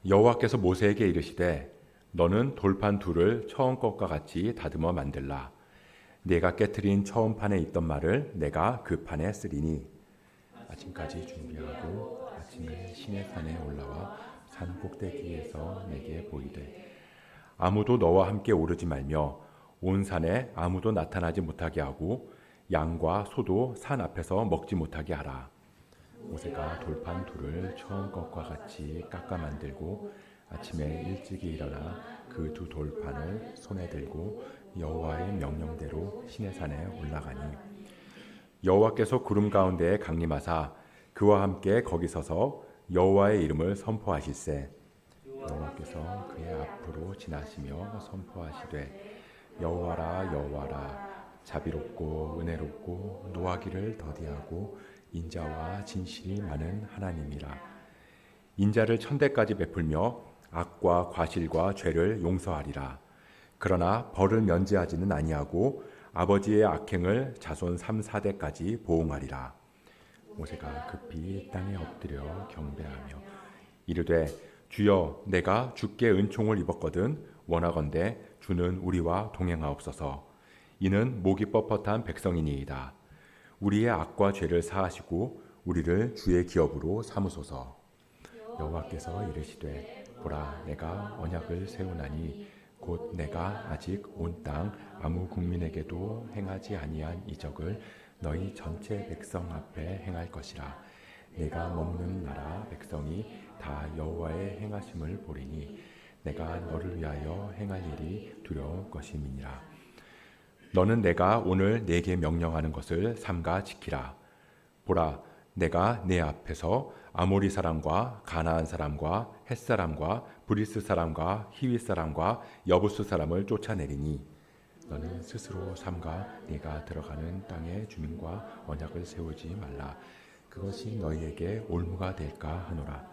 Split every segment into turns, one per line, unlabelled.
여호와께서 모세에게 이르시되 너는 돌판 둘을 처음 것과 같이 다듬어 만들라. 네가 깨트린 처음 판에 있던 말을 내가 그 판에 쓰리니 아침까지 준비하고 아침에 시내산에 올라와 산 꼭대기에서 내게 보이되 아무도 너와 함께 오르지 말며 온 산에 아무도 나타나지 못하게 하고 양과 소도 산 앞에서 먹지 못하게 하라. 모세가 돌판 둘을 처음 것과 같이 깎아 만들고 아침에 일찍이 일어나 그 두 돌판을 손에 들고 여호와의 명령대로 시내산에 올라가니 여호와께서 구름 가운데에 강림하사 그와 함께 거기 서서 여호와의 이름을 선포하실세. 여호와께서 그의 앞으로 지나시며 선포하시되 여호와라 여호와라 자비롭고 은혜롭고 노하기를 더디하고 인자와 진실이 많은 하나님이라. 인자를 천대까지 베풀며 악과 과실과 죄를 용서하리라. 그러나 벌을 면제하지는 아니하고 아버지의 악행을 자손 3, 4대까지 보응하리라. 모세가 급히 땅에 엎드려 경배하며 이르되 주여 내가 주께 은총을 입었거든 원하건대 주는 우리와 동행하옵소서. 이는 목이 뻣뻣한 백성이니이다. 우리의 악과 죄를 사하시고 우리를 주의 기업으로 삼으소서. 여호와께서 이르시되 보라 내가 언약을 세우나니 곧 내가 아직 온 땅 아무 국민에게도 행하지 아니한 이적을 너희 전체 백성 앞에 행할 것이라. 내가 머무는 나라 백성이 다 여호와의 행하심을 보리니 내가 너를 위하여 행할 일이 두려울 것임이니라. 너는 내가 오늘 네게 명령하는 것을 삼가 지키라. 보라 내가 내 앞에서 아모리 사람과 가나안 사람과 헷 사람과 브리스 사람과 히윗 사람과 여부스 사람을 쫓아내리니 너는 스스로 삼가 네가 들어가는 땅의 주민과 언약을 세우지 말라. 그것이 너희에게 올무가 될까 하노라.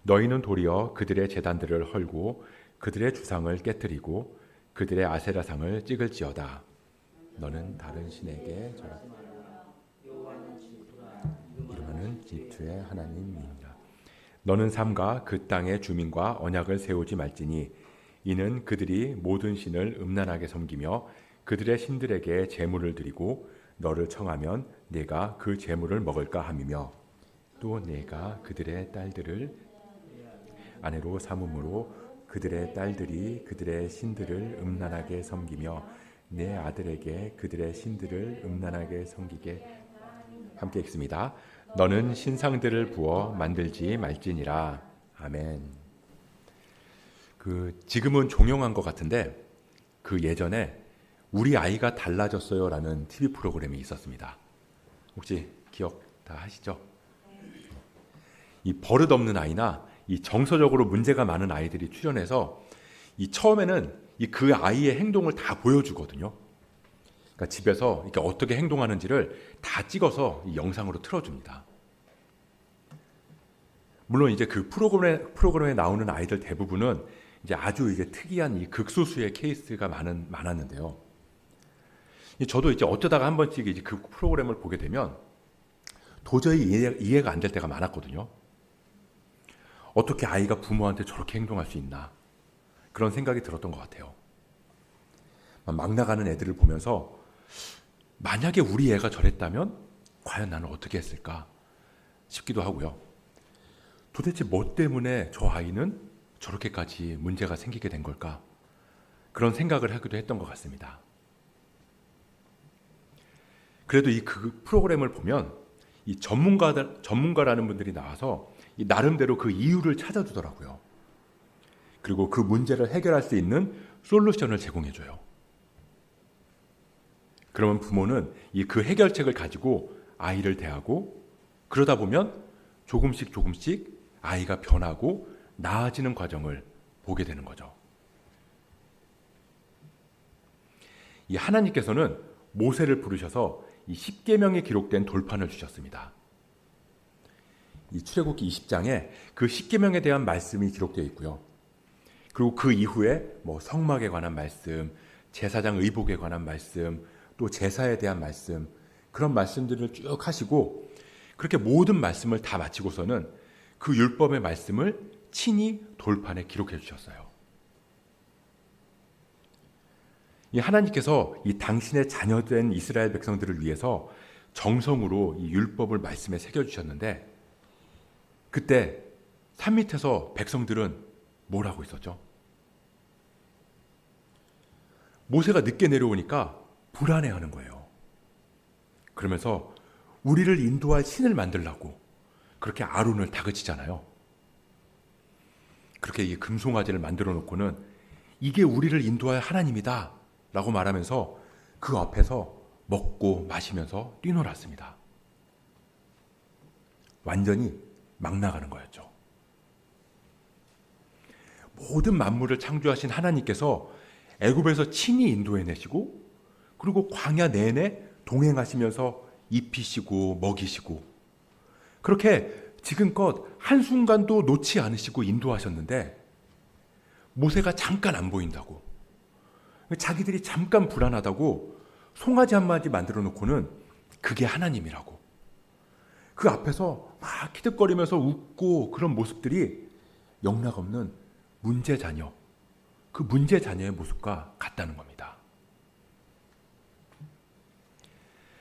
너희는 도리어 그들의 제단들을 헐고 그들의 주상을 깨뜨리고 그들의 아세라상을 찍을지어다. 너는 다른 신에게 절하지 말라. 이름하는 질투의 하나님이니라. 너는 삼가 그 땅의 주민과 언약을 세우지 말지니 이는 그들이 모든 신을 음란하게 섬기며 그들의 신들에게 제물을 드리고 너를 청하면 네가 그 제물을 먹을까 함이며 또 네가 그들의 딸들을 아내로 삼음으로 그들의 딸들이 그들의 신들을 음란하게 섬기며 내 아들에게 그들의 신들을 음란하게 섬기게 함께 읽습니다. 너는 신상들을 부어 만들지 말지니라. 아멘. 지금은 종영한 것 같은데 그 예전에 우리 아이가 달라졌어요라는 TV 프로그램이 있었습니다. 혹시 기억 다 하시죠? 이 버릇없는 아이나 이 정서적으로 문제가 많은 아이들이 출연해서 이 처음에는 그 아이의 행동을 다 보여주거든요. 그러니까 집에서 이렇게 어떻게 행동하는지를 다 찍어서 이 영상으로 틀어줍니다. 물론 이제 그 프로그램에 나오는 아이들 대부분은 이제 아주 이게 특이한 이 극소수의 케이스가 많았는데요. 저도 이제 어쩌다가 한 번씩 이제 그 프로그램을 보게 되면 도저히 이해가 안 될 때가 많았거든요. 어떻게 아이가 부모한테 저렇게 행동할 수 있나 그런 생각이 들었던 것 같아요. 막 나가는 애들을 보면서 만약에 우리 애가 저랬다면 과연 나는 어떻게 했을까 싶기도 하고요. 도대체 뭐 때문에 저 아이는 저렇게까지 문제가 생기게 된 걸까? 그런 생각을 하기도 했던 것 같습니다. 그래도 그 프로그램을 보면 이 전문가라는 분들이 나와서 이 나름대로 그 이유를 찾아주더라고요. 그리고 그 문제를 해결할 수 있는 솔루션을 제공해줘요. 그러면 부모는 그 해결책을 가지고 아이를 대하고 그러다 보면 조금씩 아이가 변하고 나아지는 과정을 보게 되는 거죠. 이 하나님께서는 모세를 부르셔서 이 10계명에 기록된 돌판을 주셨습니다. 이 출애굽기 20장에 그 10계명에 대한 말씀이 기록되어 있고요. 그리고 그 이후에 성막에 관한 말씀, 제사장 의복에 관한 말씀, 또 제사에 대한 말씀, 그런 말씀들을 쭉 하시고 그렇게 모든 말씀을 다 마치고서는 그 율법의 말씀을 친히 돌판에 기록해 주셨어요. 이 하나님께서 이 당신의 자녀된 이스라엘 백성들을 위해서 정성으로 이 율법을 말씀에 새겨 주셨는데, 그때 산 밑에서 백성들은 뭘 하고 있었죠? 모세가 늦게 내려오니까 불안해하는 거예요. 그러면서 우리를 인도할 신을 만들라고 그렇게 아론을 다그치잖아요. 그렇게 이 금송아지를 만들어 놓고는 이게 우리를 인도할 하나님이다 라고 말하면서 그 앞에서 먹고 마시면서 뛰놀았습니다. 완전히 막 나가는 거였죠. 모든 만물을 창조하신 하나님께서 애굽에서 친히 인도해내시고, 그리고 광야 내내 동행하시면서 입히시고 먹이시고, 그렇게 지금껏 한순간도 놓지 않으시고 인도하셨는데, 모세가 잠깐 안 보인다고, 자기들이 잠깐 불안하다고 송아지 한 마리 만들어 놓고는 그게 하나님이라고, 그 앞에서 막 키득거리면서 웃고 그런 모습들이 영락없는 문제 자녀, 그 문제 자녀의 모습과 같다는 겁니다.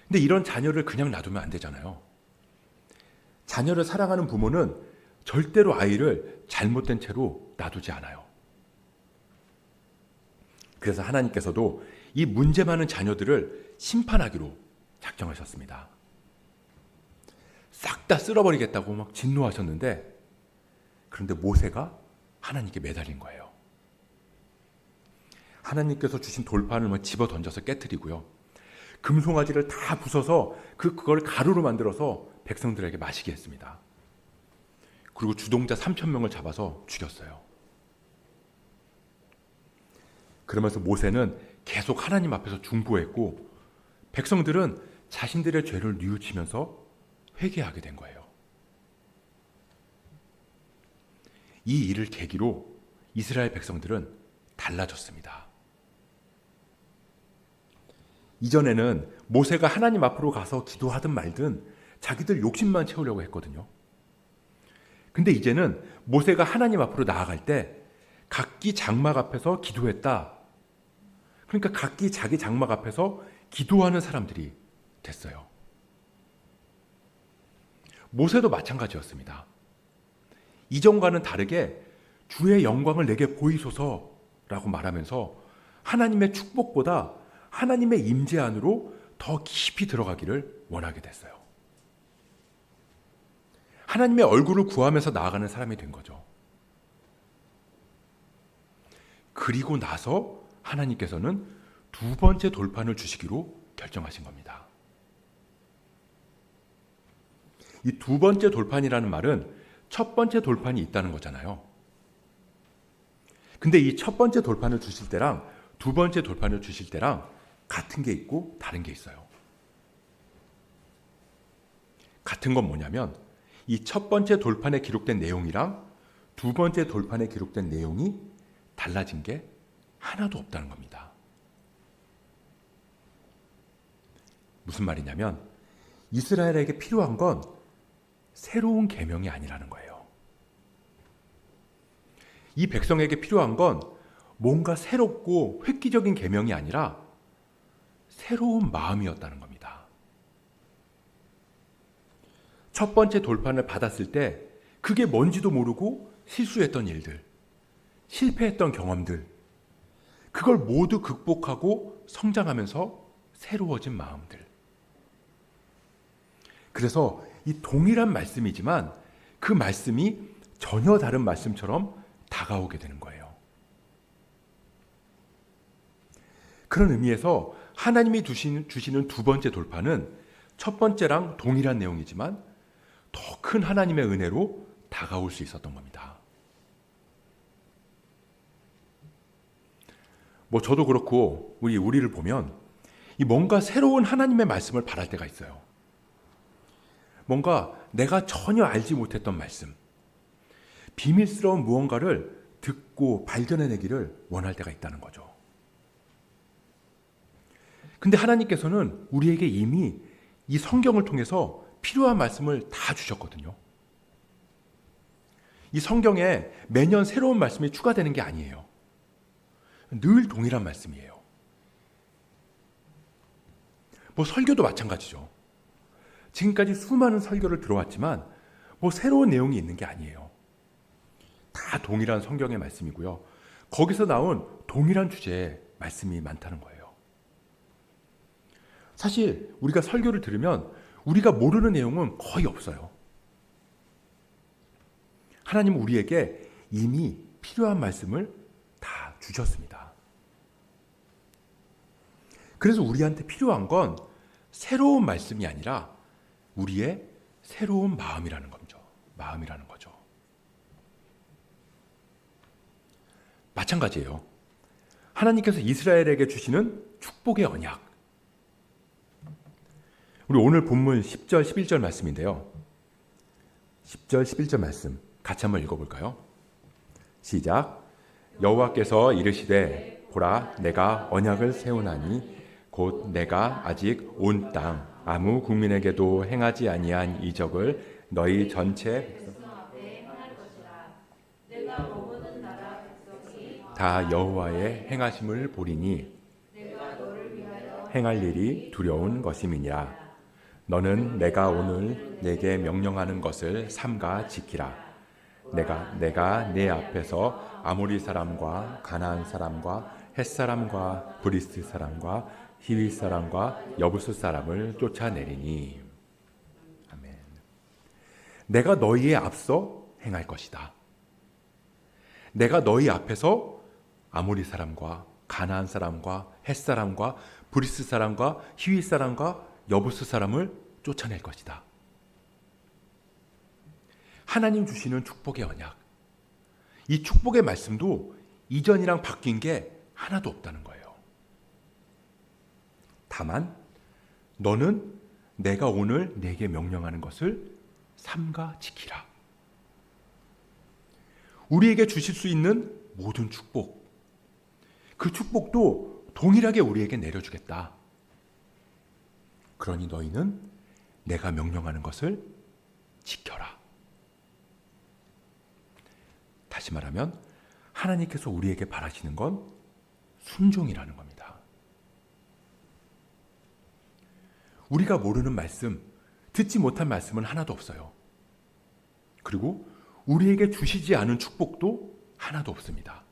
근데 이런 자녀를 그냥 놔두면 안 되잖아요. 자녀를 사랑하는 부모는 절대로 아이를 잘못된 채로 놔두지 않아요. 그래서 하나님께서도 이 문제 많은 자녀들을 심판하기로 작정하셨습니다. 싹 다 쓸어버리겠다고 막 진노하셨는데, 그런데 모세가 하나님께 매달린 거예요. 하나님께서 주신 돌판을 막 집어 던져서 깨트리고요, 금송아지를 다 부숴서 그걸 가루로 만들어서 백성들에게 마시게 했습니다. 그리고 주동자 3,000명을 잡아서 죽였어요. 그러면서 모세는 계속 하나님 앞에서 중보했고, 백성들은 자신들의 죄를 뉘우치면서 회개하게 된 거예요. 이 일을 계기로 이스라엘 백성들은 달라졌습니다. 이전에는 모세가 하나님 앞으로 가서 기도하든 말든 자기들 욕심만 채우려고 했거든요. 근데 이제는 모세가 하나님 앞으로 나아갈 때 각기 장막 앞에서 기도했다. 그러니까 각기 자기 장막 앞에서 기도하는 사람들이 됐어요. 모세도 마찬가지였습니다. 이전과는 다르게 주의 영광을 내게 보이소서라고 말하면서 하나님의 축복보다 하나님의 임재 안으로 더 깊이 들어가기를 원하게 됐어요. 하나님의 얼굴을 구하면서 나아가는 사람이 된 거죠. 그리고 나서 하나님께서는 두 번째 돌판을 주시기로 결정하신 겁니다. 이 두 번째 돌판이라는 말은 첫 번째 돌판이 있다는 거잖아요. 근데 이 첫 번째 돌판을 주실 때랑 두 번째 돌판을 주실 때랑 같은 게 있고 다른 게 있어요. 같은 건 뭐냐면, 이 첫 번째 돌판에 기록된 내용이랑 두 번째 돌판에 기록된 내용이 달라진 게 하나도 없다는 겁니다. 무슨 말이냐면, 이스라엘에게 필요한 건 새로운 계명이 아니라는 거예요. 이 백성에게 필요한 건 뭔가 새롭고 획기적인 계명이 아니라 새로운 마음이었다는 겁니다. 첫 번째 돌판을 받았을 때 그게 뭔지도 모르고 실수했던 일들, 실패했던 경험들, 그걸 모두 극복하고 성장하면서 새로워진 마음들. 그래서 이 동일한 말씀이지만 그 말씀이 전혀 다른 말씀처럼 다가오게 되는 거예요. 그런 의미에서 하나님이 주시는 두 번째 돌판은 첫 번째랑 동일한 내용이지만 더 큰 하나님의 은혜로 다가올 수 있었던 겁니다. 저도 그렇고 우리를 보면 이 뭔가 새로운 하나님의 말씀을 바랄 때가 있어요. 뭔가 내가 전혀 알지 못했던 말씀, 비밀스러운 무언가를 듣고 발견해내기를 원할 때가 있다는 거죠. 근데 하나님께서는 우리에게 이미 이 성경을 통해서 필요한 말씀을 다 주셨거든요. 이 성경에 매년 새로운 말씀이 추가되는 게 아니에요. 늘 동일한 말씀이에요. 뭐 설교도 마찬가지죠. 지금까지 수많은 설교를 들어왔지만 뭐 새로운 내용이 있는 게 아니에요. 다 동일한 성경의 말씀이고요. 거기서 나온 동일한 주제의 말씀이 많다는 거예요. 사실 우리가 설교를 들으면 우리가 모르는 내용은 거의 없어요. 하나님은 우리에게 이미 필요한 말씀을 다 주셨습니다. 그래서 우리한테 필요한 건 새로운 말씀이 아니라 우리의 새로운 마음이라는 거죠. 마음이라는 거죠. 마찬가지예요. 하나님께서 이스라엘에게 주시는 축복의 언약. 우리 오늘 본문 10절, 11절 말씀인데요. 10절, 11절 말씀 같이 한번 읽어볼까요? 시작. 여호와께서 이르시되 보라 내가 언약을 세우나니 곧 내가 아직 온 땅 아무 국민에게도 행하지 아니한 이적을 너희 전체 다 여호와의 행하심을 보리니 행할 일이 두려운 것임이니라. 너는 내가 오늘 내게 명령하는 것을 삼가 지키라. 내가 내 앞에서 아모리 사람과 가나안 사람과 헷 사람과 브리스 사람과 히위 사람과 여부스 사람을 쫓아내리니. 아멘. 내가 너희의 앞서 행할 것이다. 내가 너희 앞에서 아모리 사람과 가나안 사람과 헷 사람과 브리스 사람과 히위 사람과 여부스 사람을 쫓아낼 것이다. 하나님 주시는 축복의 언약. 이 축복의 말씀도 이전이랑 바뀐 게 하나도 없다는 거예요. 다만 너는 내가 오늘 내게 명령하는 것을 삼가 지키라. 우리에게 주실 수 있는 모든 축복, 그 축복도 동일하게 우리에게 내려주겠다. 그러니 너희는 내가 명령하는 것을 지켜라. 다시 말하면 하나님께서 우리에게 바라시는 건 순종이라는 겁니다. 우리가 모르는 말씀, 듣지 못한 말씀은 하나도 없어요. 그리고 우리에게 주시지 않은 축복도 하나도 없습니다.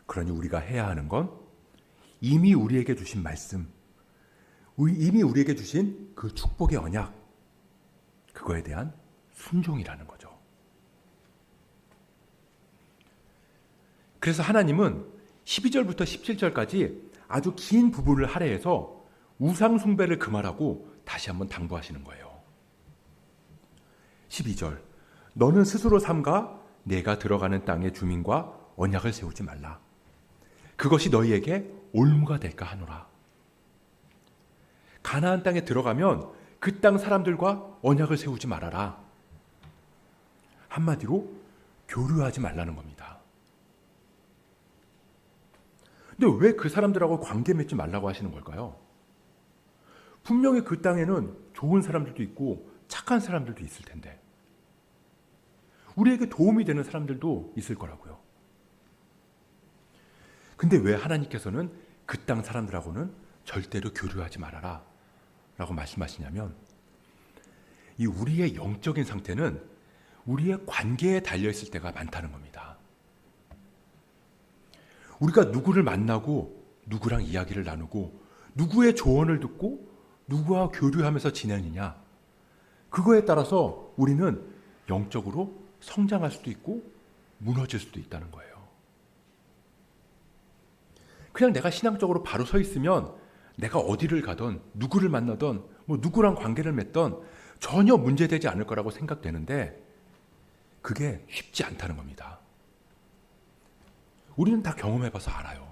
그러니 우리가 해야 하는 건 이미 우리에게 주신 말씀, 이미 우리에게 주신 그 축복의 언약, 그거에 대한 순종이라는 거죠. 그래서 하나님은 12절부터 17절까지 아주 긴 부분을 할애해서 우상 숭배를 금하라고 다시 한번 당부하시는 거예요. 12절. 너는 스스로 삼가 내가 들어가는 땅의 주민과 언약을 세우지 말라. 그것이 너희에게 올무가 될까 하노라. 가나안 땅에 들어가면 그 땅 사람들과 언약을 세우지 말아라. 한마디로 교류하지 말라는 겁니다. 근데 왜 그 사람들하고 관계 맺지 말라고 하시는 걸까요? 분명히 그 땅에는 좋은 사람들도 있고 착한 사람들도 있을 텐데 우리에게 도움이 되는 사람들도 있을 거라고요. 근데 왜 하나님께서는 그 땅 사람들하고는 절대로 교류하지 말아라 라고 말씀하시냐면 이 우리의 영적인 상태는 우리의 관계에 달려있을 때가 많다는 겁니다. 우리가 누구를 만나고 누구랑 이야기를 나누고 누구의 조언을 듣고 누구와 교류하면서 지내느냐, 그거에 따라서 우리는 영적으로 성장할 수도 있고 무너질 수도 있다는 거예요. 그냥 내가 신앙적으로 바로 서 있으면 내가 어디를 가든 누구를 만나든 뭐 누구랑 관계를 맺든 전혀 문제되지 않을 거라고 생각되는데 그게 쉽지 않다는 겁니다. 우리는 다 경험해봐서 알아요.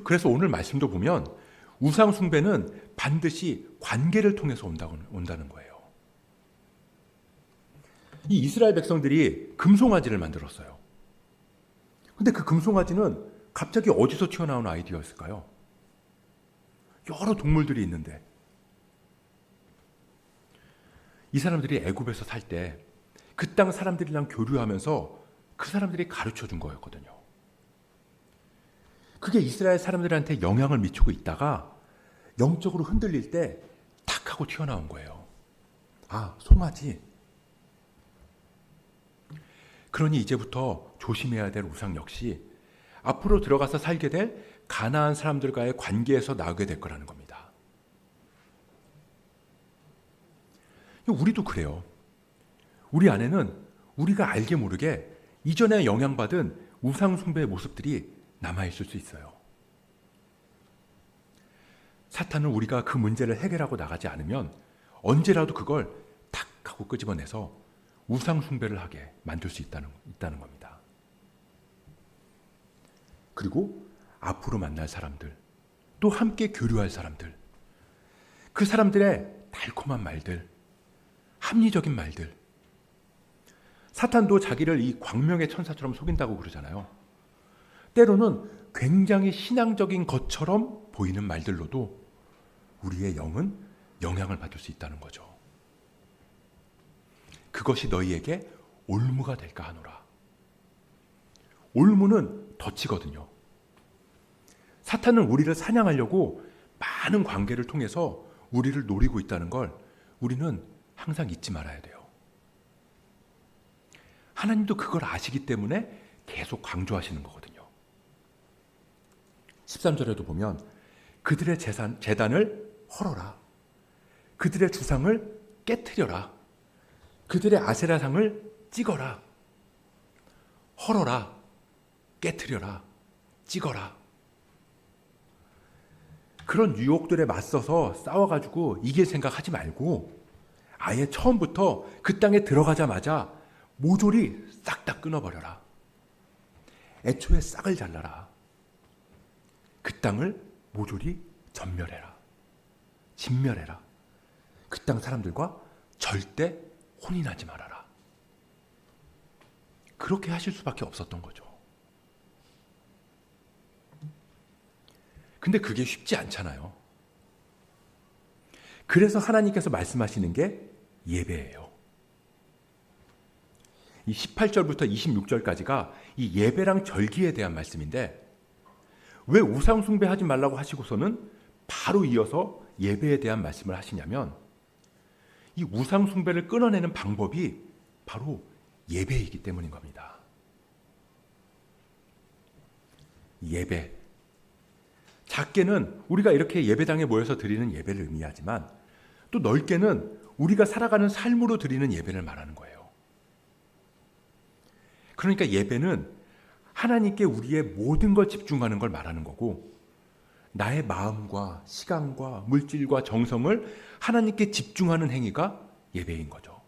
그래서 오늘 말씀도 보면 우상 숭배는 반드시 관계를 통해서 온다는 거예요. 이 이스라엘 백성들이 금송아지를 만들었어요. 근데 그 금송아지는 갑자기 어디서 튀어나온 아이디어였을까요? 여러 동물들이 있는데 이 사람들이 애굽에서 살 때 그 땅 사람들이랑 교류하면서 그 사람들이 가르쳐 준 거였거든요. 그게 이스라엘 사람들한테 영향을 미치고 있다가 영적으로 흔들릴 때 탁 하고 튀어나온 거예요. 아, 송아지. 그러니 이제부터 조심해야 될 우상 역시 앞으로 들어가서 살게 될 가나안 사람들과의 관계에서 나오게 될 거라는 겁니다. 우리도 그래요. 우리 안에는 우리가 알게 모르게 이전에 영향받은 우상 숭배의 모습들이 남아있을 수 있어요. 사탄은 우리가 그 문제를 해결하고 나가지 않으면 언제라도 그걸 탁 하고 끄집어내서 우상 숭배를 하게 만들 수 있다는 겁니다. 그리고 앞으로 만날 사람들, 또 함께 교류할 사람들, 그 사람들의 달콤한 말들, 합리적인 말들. 사탄도 자기를 이 광명의 천사처럼 속인다고 그러잖아요. 때로는 굉장히 신앙적인 것처럼 보이는 말들로도 우리의 영은 영향을 받을 수 있다는 거죠. 그것이 너희에게 올무가 될까 하노라. 올무는 덫이거든요. 사탄은 우리를 사냥하려고 많은 관계를 통해서 우리를 노리고 있다는 걸 우리는 항상 잊지 말아야 돼요. 하나님도 그걸 아시기 때문에 계속 강조하시는 거거든요. 13절에도 보면 그들의 제단을 헐어라. 그들의 주상을 깨트려라. 그들의 아세라상을 찍어라. 헐어라. 깨트려라. 찍어라. 그런 유혹들에 맞서서 싸워가지고 이길 생각하지 말고 아예 처음부터 그 땅에 들어가자마자 모조리 싹 다 끊어버려라. 애초에 싹을 잘라라. 그 땅을 모조리 전멸해라. 진멸해라. 그 땅 사람들과 절대 혼인하지 말아라. 그렇게 하실 수밖에 없었던 거죠. 근데 그게 쉽지 않잖아요. 그래서 하나님께서 말씀하시는 게 예배예요. 이 18절부터 26절까지가 이 예배랑 절기에 대한 말씀인데 왜 우상 숭배하지 말라고 하시고서는 바로 이어서 예배에 대한 말씀을 하시냐면 이 우상 숭배를 끊어내는 방법이 바로 예배이기 때문인 겁니다. 예배. 작게는 우리가 이렇게 예배당에 모여서 드리는 예배를 의미하지만 또 넓게는 우리가 살아가는 삶으로 드리는 예배를 말하는 거예요. 그러니까 예배는 하나님께 우리의 모든 걸 집중하는 걸 말하는 거고 나의 마음과 시간과 물질과 정성을 하나님께 집중하는 행위가 예배인 거죠.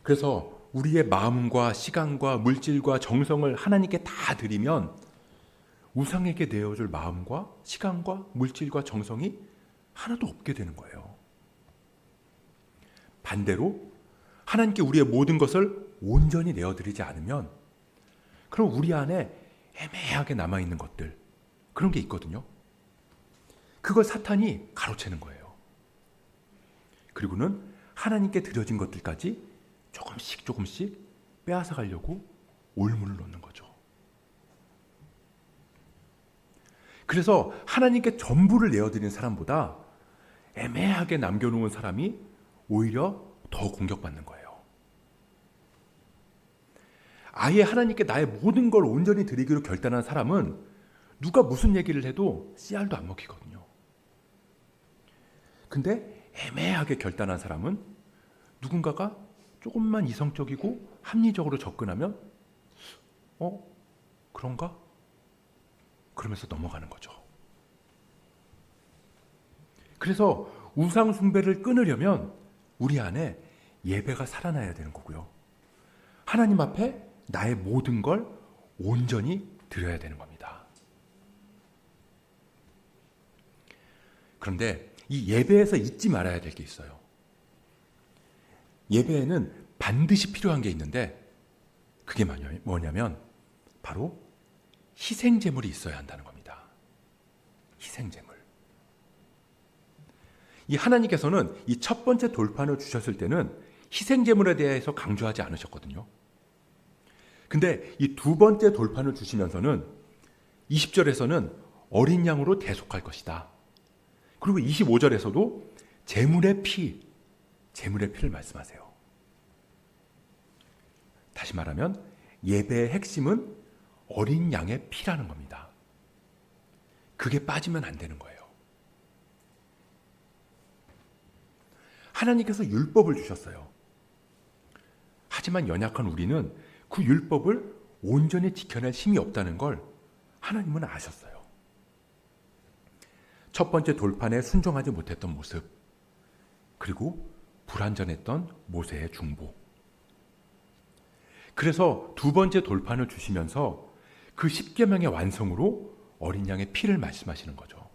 그래서 우리의 마음과 시간과 물질과 정성을 하나님께 다 드리면 우상에게 내어줄 마음과 시간과 물질과 정성이 하나도 없게 되는 거예요. 반대로 하나님께 우리의 모든 것을 온전히 내어드리지 않으면 그럼 우리 안에 애매하게 남아있는 것들 그런 게 있거든요. 그걸 사탄이 가로채는 거예요. 그리고는 하나님께 드려진 것들까지 조금씩 빼앗아 가려고 올무를 놓는 거죠. 그래서 하나님께 전부를 내어드린 사람보다 애매하게 남겨놓은 사람이 오히려 더 공격받는 거예요. 아예 하나님께 나의 모든 걸 온전히 드리기로 결단한 사람은 누가 무슨 얘기를 해도 씨알도 안 먹히거든요. 근데 애매하게 결단한 사람은 누군가가 조금만 이성적이고 합리적으로 접근하면 그런가? 그러면서 넘어가는 거죠. 그래서 우상 숭배를 끊으려면 우리 안에 예배가 살아나야 되는 거고요. 하나님 앞에 나의 모든 걸 온전히 드려야 되는 겁니다. 그런데 이 예배에서 잊지 말아야 될 게 있어요. 예배에는 반드시 필요한 게 있는데 그게 뭐냐면 바로 희생제물이 있어야 한다는 겁니다. 희생제물. 이 하나님께서는 이 첫 번째 돌판을 주셨을 때는 희생제물에 대해서 강조하지 않으셨거든요. 근데 이 두 번째 돌판을 주시면서는 20절에서는 어린 양으로 대속할 것이다. 그리고 25절에서도 제물의 피를 말씀하세요. 다시 말하면 예배의 핵심은 어린 양의 피라는 겁니다. 그게 빠지면 안 되는 거예요. 하나님께서 율법을 주셨어요. 하지만 연약한 우리는 그 율법을 온전히 지켜낼 힘이 없다는 걸 하나님은 아셨어요. 첫 번째 돌판에 순종하지 못했던 모습, 그리고 불완전했던 모세의 중보. 그래서 두 번째 돌판을 주시면서 그 십계명의 완성으로 어린 양의 피를 말씀하시는 거죠.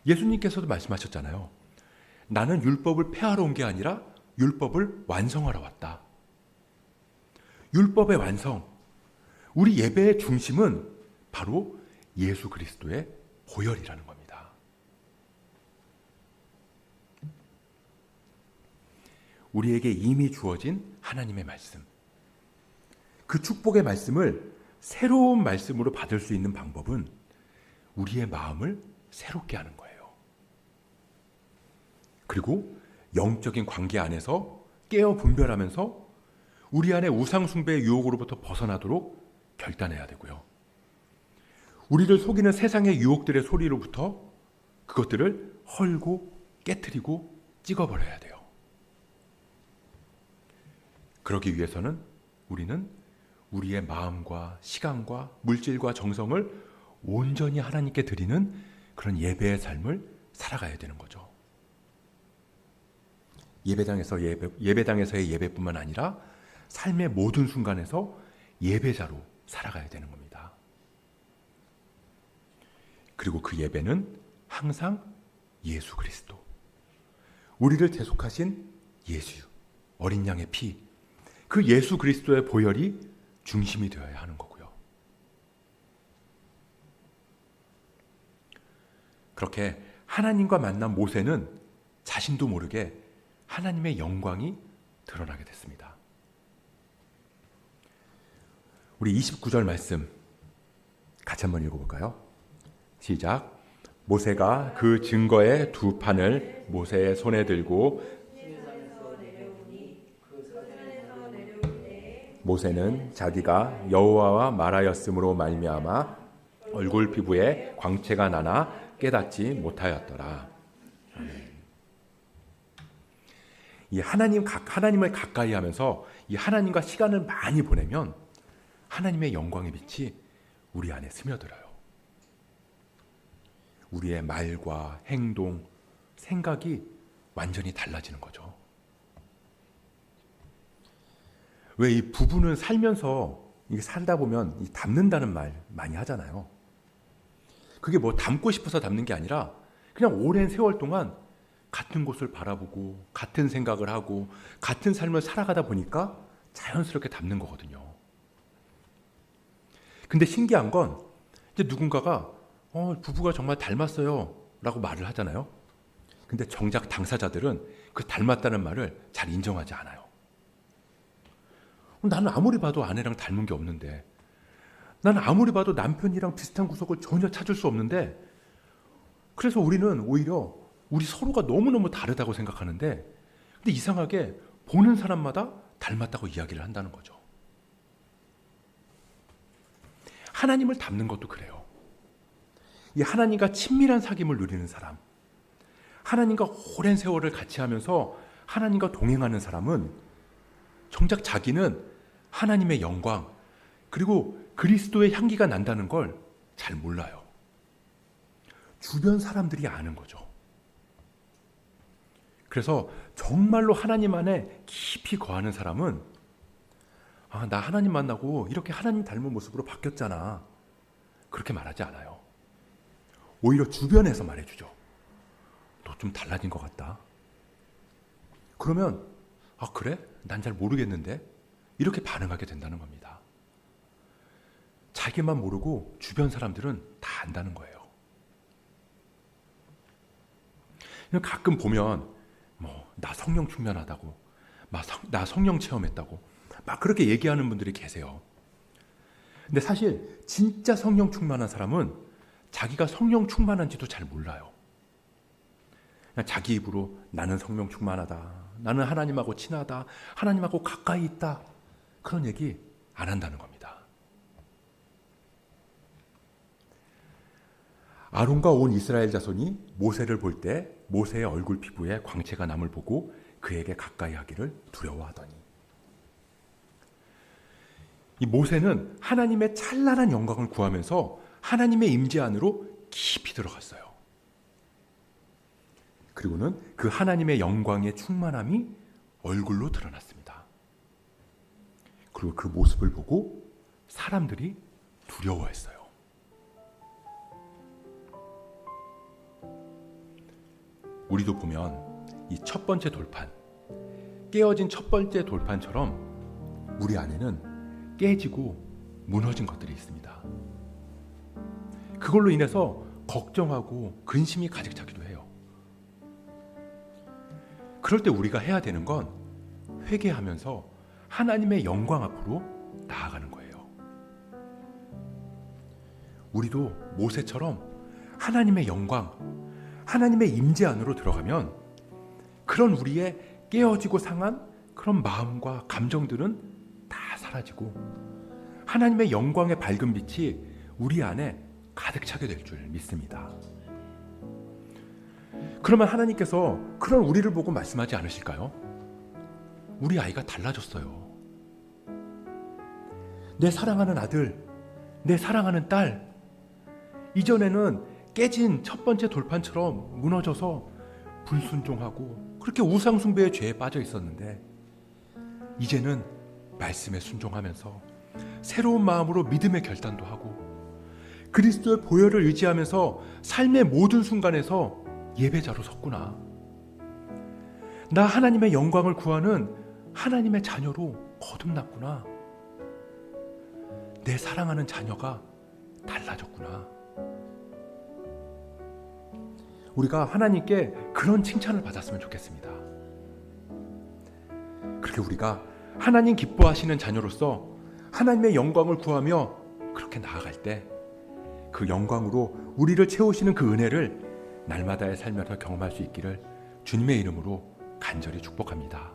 예수님께서도 말씀하셨잖아요. 나는 율법을 폐하러 온 게 아니라 율법을 완성하러 왔다. 율법의 완성, 우리 예배의 중심은 바로 예수 그리스도의 보혈이라는 겁니다. 우리에게 이미 주어진 하나님의 말씀, 그 축복의 말씀을 새로운 말씀으로 받을 수 있는 방법은 우리의 마음을 새롭게 하는 거예요. 그리고 영적인 관계 안에서 깨어 분별하면서 우리 안에 우상 숭배의 유혹으로부터 벗어나도록 결단해야 되고요. 우리를 속이는 세상의 유혹들의 소리로부터 그것들을 헐고 깨트리고 찍어버려야 돼요. 그러기 위해서는 우리는 우리의 마음과 시간과 물질과 정성을 온전히 하나님께 드리는 그런 예배의 삶을 살아가야 되는 거죠. 예배당에서의 예배뿐만 아니라 삶의 모든 순간에서 예배자로 살아가야 되는 겁니다. 그리고 그 예배는 항상 예수 그리스도, 우리를 대속하신 예수, 어린 양의 피, 그 예수 그리스도의 보혈이 중심이 되어야 하는 거고요. 그렇게 하나님과 만난 모세는 자신도 모르게 하나님의 영광이 드러나게 됐습니다. 우리 29절 말씀 같이 한번 읽어볼까요? 시작. 모세가 그 증거의 두 판을 모세의 손에 들고 모세는 자기가 여호와와 말하였으므로 말미암아 얼굴 피부에 광채가 나나 깨닫지 못하였더라. 이 하나님을 가까이 하면서 이 하나님과 시간을 많이 보내면 하나님의 영광의 빛이 우리 안에 스며들어요. 우리의 말과 행동, 생각이 완전히 달라지는 거죠. 왜 이 부부는 살면서 이게 살다 보면 닮는다는 말 많이 하잖아요. 그게 뭐 닮고 싶어서 닮는 게 아니라 그냥 오랜 세월 동안 같은 곳을 바라보고 같은 생각을 하고 같은 삶을 살아가다 보니까 자연스럽게 닮는 거거든요. 근데 신기한 건 이제 누군가가 부부가 정말 닮았어요 라고 말을 하잖아요. 근데 정작 당사자들은 그 닮았다는 말을 잘 인정하지 않아요. 나는 아무리 봐도 아내랑 닮은 게 없는데, 나는 아무리 봐도 남편이랑 비슷한 구석을 전혀 찾을 수 없는데, 그래서 우리는 오히려 우리 서로가 너무너무 다르다고 생각하는데, 근데 이상하게 보는 사람마다 닮았다고 이야기를 한다는 거죠. 하나님을 닮는 것도 그래요. 이 하나님과 친밀한 사귐을 누리는 사람, 하나님과 오랜 세월을 같이 하면서 하나님과 동행하는 사람은 정작 자기는 하나님의 영광 그리고 그리스도의 향기가 난다는 걸 잘 몰라요. 주변 사람들이 아는 거죠. 그래서 정말로 하나님 안에 깊이 거하는 사람은 나 하나님 만나고 이렇게 하나님 닮은 모습으로 바뀌었잖아. 그렇게 말하지 않아요. 오히려 주변에서 말해주죠. 너 좀 달라진 것 같다. 그러면 그래? 난 잘 모르겠는데? 이렇게 반응하게 된다는 겁니다. 자기만 모르고 주변 사람들은 다 안다는 거예요. 가끔 보면 나 성령 충만하다고, 나 성령 체험했다고 막 그렇게 얘기하는 분들이 계세요. 근데 사실 진짜 성령 충만한 사람은 자기가 성령 충만한지도 잘 몰라요. 그냥 자기 입으로 나는 성령 충만하다, 나는 하나님하고 친하다, 하나님하고 가까이 있다, 그런 얘기 안 한다는 겁니다. 아론과 온 이스라엘 자손이 모세를 볼 때 모세의 얼굴 피부에 광채가 남을 보고 그에게 가까이 하기를 두려워하더니, 이 모세는 하나님의 찬란한 영광을 구하면서 하나님의 임재 안으로 깊이 들어갔어요. 그리고는 그 하나님의 영광의 충만함이 얼굴로 드러났습니다. 그리고 그 모습을 보고 사람들이 두려워했어요. 우리도 보면 이 첫 번째 돌판, 깨어진 첫 번째 돌판처럼 우리 안에는 깨지고 무너진 것들이 있습니다. 그걸로 인해서 걱정하고 근심이 가득 차기도 해요. 그럴 때 우리가 해야 되는 건 회개하면서 하나님의 영광 앞으로 나아가는 거예요. 우리도 모세처럼 하나님의 영광, 하나님의 임재 안으로 들어가면 그런 우리의 깨어지고 상한 그런 마음과 감정들은 다 사라지고 하나님의 영광의 밝은 빛이 우리 안에 가득 차게 될 줄 믿습니다. 그러면 하나님께서 그런 우리를 보고 말씀하지 않으실까요? 우리 아이가 달라졌어요. 내 사랑하는 아들, 내 사랑하는 딸, 이전에는 깨진 첫 번째 돌판처럼 무너져서 불순종하고 그렇게 우상숭배의 죄에 빠져 있었는데, 이제는 말씀에 순종하면서 새로운 마음으로 믿음의 결단도 하고 그리스도의 보혈을 의지하면서 삶의 모든 순간에서 예배자로 섰구나. 나 하나님의 영광을 구하는 하나님의 자녀로 거듭났구나. 내 사랑하는 자녀가 달라졌구나. 우리가 하나님께 그런 칭찬을 받았으면 좋겠습니다. 그렇게 우리가 하나님 기뻐하시는 자녀로서 하나님의 영광을 구하며 그렇게 나아갈 때 그 영광으로 우리를 채우시는 그 은혜를 날마다의 삶에서 경험할 수 있기를 주님의 이름으로 간절히 축복합니다.